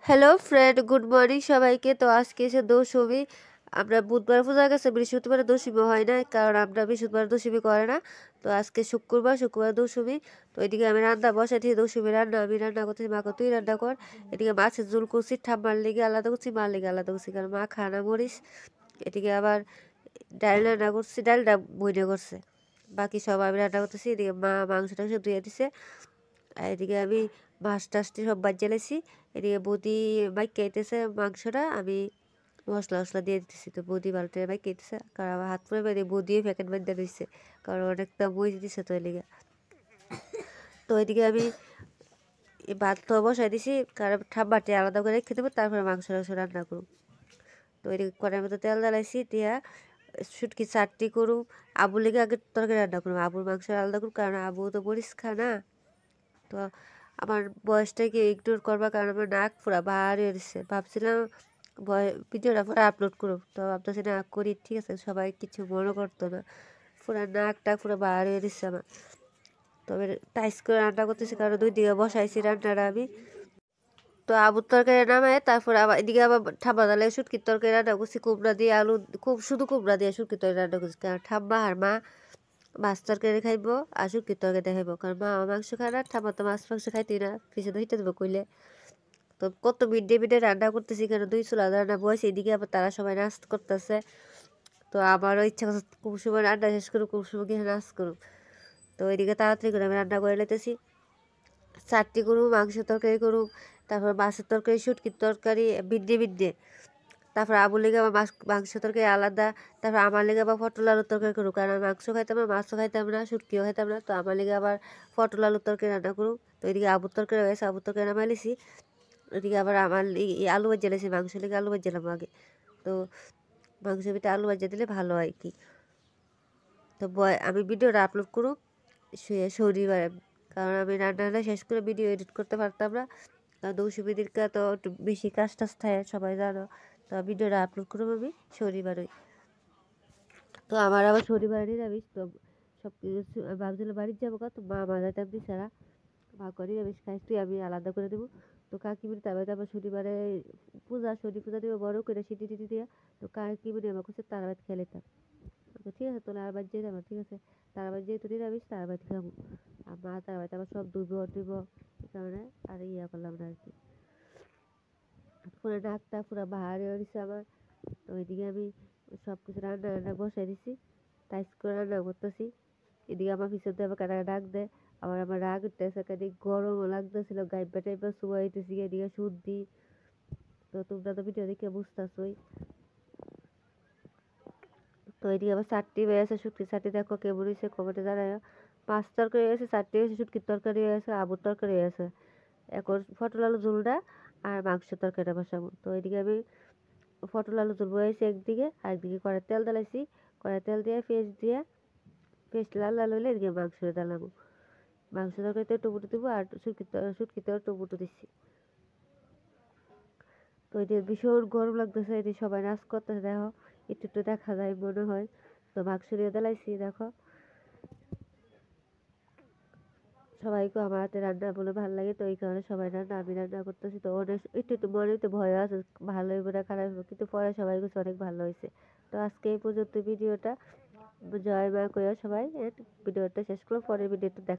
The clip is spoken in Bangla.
হ্যালো ফ্রেন্ড, গুড মর্নিং সবাইকে। তো আজকে এসে দশমী। আমরা বুধবার পূজা গেছে, বৃহস্পতিবার দশমী হয় না, কারণ আমরা বৃহস্পতিবার দশমী করে না। তো আজকে শুক্রবার, দশমী। তো এদিকে আমি রান্না বসাই দিয়ে দশমী রান্না আমি রান্না করতেছি, মা তুই রান্না কর। এদিকে মাছের ঝোল করছি, ঠাম্মার লেগে আলাদা করছি, মার লেগে আলাদা করছি, কারণ মা খানা মরিস। এদিকে আবার ডাল রান্না করছি, ডালটা বইনে করছে। বাকি সব আমি রান্না করতেছি। এদিকে মা মাংস টাংস ধুয়ে দিছে। আর এদিকে আমি মাছ টাছটি সব বাজিয়ে লেছি। এদিকে বৌদি বাইক খাইতেছে মাংসটা, আমি মশলা মশলা দিয়ে দিতেছি। তো বৌদি বালতি বাইক খাইতেছে, কারণ আমার হাত পরে বেঁধে বৌদিও প্যাকেট বাঁধতে দিচ্ছে, কারণ অনেকটা বই দিচ্ছে। তো এদিকে আমি ভাত তো বসাই দিছি, কারণ ঠাম্মাটি আলাদা করে রেখে দেবো, তারপরে মাংস টাংস রান্না করুন। তো এদিকে কড়াইয়ের মতো তেল জ্বালাইছি, দিয়া শুটকি চাটনি করুম। আবুর লেগে আগে তরকারি রান্না করুম, আবুর মাংস আলাদা করুম, কারণ আবু তো বলিস খানা। তো আমার বয়সটাকে ইগনোর করবা, কারণ আমার নাক পুরা ভারী হয়েছে। ভাবছিলাম ভিডিওটা পরে আপলোড করব, তো ভাবতেছি না করি, ঠিক আছে, সবাই কিছু মনে করতো না। পুরা নাকটা পুরো ভারী হয়ে দিচ্ছে আমার। তবে টাইস করে রান্না করতেছি, কারণ দুই দিকে বসাইছি রান্নাটা আমি। তো আবুর তরকারি নামায় তারপর আবার এদিকে আবার ঠাম্মা দালে শুটকির তরকারি রান্না করছি, কুমড়া দিয়ে আলু, খুব শুধু কুমড়া দিয়ে শুটকির তরকারি রান্না করছি, কারণ ঠাম্মা আর মা মাছ তরকারি খাইব আর শুটকির তরকারি দেখাইব, কারণ মা মাংস খায় না, ঠাম্মা তো মাছ মাংস খাইতেই না, পিছনে হইতে দেবো কইলে। তো কত মিডে মিডে রান্না করতেছি, কারণ দুই চুলা রান্না বয়সে, এদিকে আবার তারা সবাই নাচ করতেছে। তো আমারও ইচ্ছা করছে খুব সময় রান্না শেষ করুক, খুব সময় গিয়ে নাচ করুক। তো এদিকে তাড়াতাড়ি করে আমি রান্না করে নিতেছি। চাটনি করুম, মাংসের তরকারি করুম, তারপর মাছের তরকারি, শুটকির তরকারি, বিড্ডে বিড্ডে। তারপর আবুর লেগে আবার মাংস তরকারি আলাদা। তারপর আমার লেগে আবার পটল আলুর তরকারি করুক, কারণ আমি মাংস খাইতাম না, মাছও খাইতাম না, শুটকিও খাইতাম না। তো আমার লেগে আবার পটল আলুর তরকারি রান্না করুক। তো এদিকে আবুর তরকারি হয়েছে, আবুর তরকারি নামাই লিছি। এদিকে আবার আমার আলু ভাজা লেছি, মাংস লেগে আলু ভাজলাম আগে। তো মাংসের ভিতরে আলু ভাজা দিলে ভালো হয় কি। তো আমি ভিডিওটা আপলোড করুক শনিবার, কারণ আমি রান্নাটা শেষ করে ভিডিও এডিট করতে পারতাম না, কারণ দৌসুবিদিরকা তো একটু বেশি কাজ টাজ থাকে, সবাই জানো। তো ভিডিওটা আপলোড করবো আমি শনিবারই। তো আমার আবার শনিবার নিরামিষ। তো সব কিছু ভাবছিলাম বাড়ির যাবো, তো মা যাইতাম দিছাড়া, মা করে নিরামিষ খাইছি, আমি আলাদা করে দেবো। তো কাকিমিনি তারপরে আবার শনিবারে পূজা, শনি পূজা দিব বড় করে সিটি টিটি দিয়ে। তো কাকিমিনি আমার কাছে তারা ভাত খেয়ে নিতাম। তো ঠিক আছে, তোলা আর বাদ যেয়ে যাবো, ঠিক আছে, তারা বাদ যেহেতু নিরামিষ তারা ভাত খাবো। আর মা তারা ভাত আবার সব দিব এই কারণে আর ইয়া করলাম না আর কি। পুরো নাকটা পুরো ভারী হয়ে গেছে আমার। তো ওইদিকে আমি সব কিছু রান্না রান্না বসাই দিছি, টাইস করে রান্না করতেছি। এদিকে আমার পিছন দিয়ে আবার কাটা ডাক দেয়, আমার রাগ উঠতেছে, কাটি গরমও লাগতেছিল, গাইবা টাইবা শুয়াইতেছি, এদিকে সর্দি। তো তোমরা তো ভিডিও দেখে বুঝতেছই। তো এদিকে আবার চারটি হয়ে আছে, শুটকির চারটি দেখো কেমন হয়েছে কমেন্টে জানায়। মাছ তরকারি হয়েছে, চারটি হয়েছে, শুটকির তরকারি হয়েছে, আবুর তরকারি হয়েছে। এখন পটল আলু ঝোলটা আর মাংসের তরকারিটা বসাবো। তো এদিকে আমি পটল আলু ঝোল বসাইছি একদিকে, আর একদিকে কড়াই তেল দিলাইছি। কড়াই তেল দিয়ে পেঁয়াজ লাল লাল হইলে এদিকে মাংস ডালাবো। মাংস তরকারিতে টমেটো দেবো, আর শুটকিতেও টমেটো দিচ্ছি। তো এদিকে ভীষণ গরম লাগতেছে, এদিকে সবাই নাচ করতেছে, দেখো একটু একটু দেখা যায় মনে হয়। তো মাংস দিয়ে দিলাইছি, দেখো সবাইকে আমার হাতে রান্না বলে ভালো লাগে, তো এই কারণে সবাই রান্না আমি রান্না করতেছি। তো অনেক একটু একটু মনে তো ভয় আছে, ভালো হইব না খারাপ হইব, কিন্তু পরে সবাই কিছু অনেক ভালো হয়েছে। তো আজকে এই পর্যন্ত ভিডিওটা। জয় মা কইয়া সবাই ভিডিওটা শেষ করো, পরের ভিডিওটা